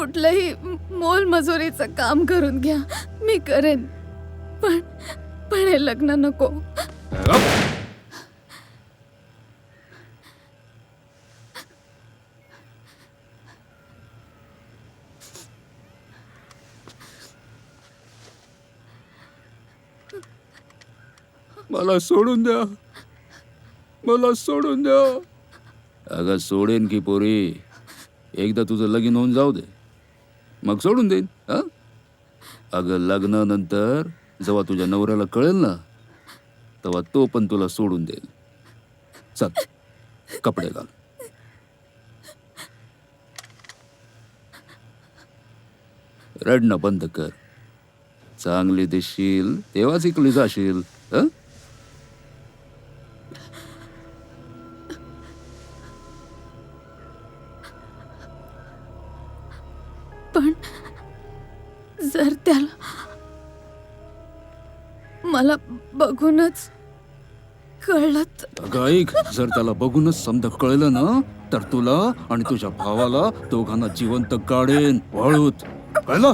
कुठलंही मोलमजुरीचं काम करून घ्या, मी करेन. पण पण हे लग्न नको. मला सोडून द्या, मला सोडून द्या. अगं सोडेन की पोरी, एकदा तुझं लगीन होऊन जाऊ दे, मग सोडून देईन. हा अगं लग्नानंतर जेव्हा तुझ्या नवऱ्याला कळेल ना, तेव्हा तो पण तुला सोडून देईल. चल कपडे घाल. रडणं बंद कर. चांगली दिसशील तेव्हाच इकली जाशील. हं? पण जर त्याला मला बघूनच कळलं अगं ऐक, जर त्याला बघूनच समजा कळलं ना, तर तुला आणि तुझ्या भावाला दोघांना जिवंत काढेन वाळूत. कळलं?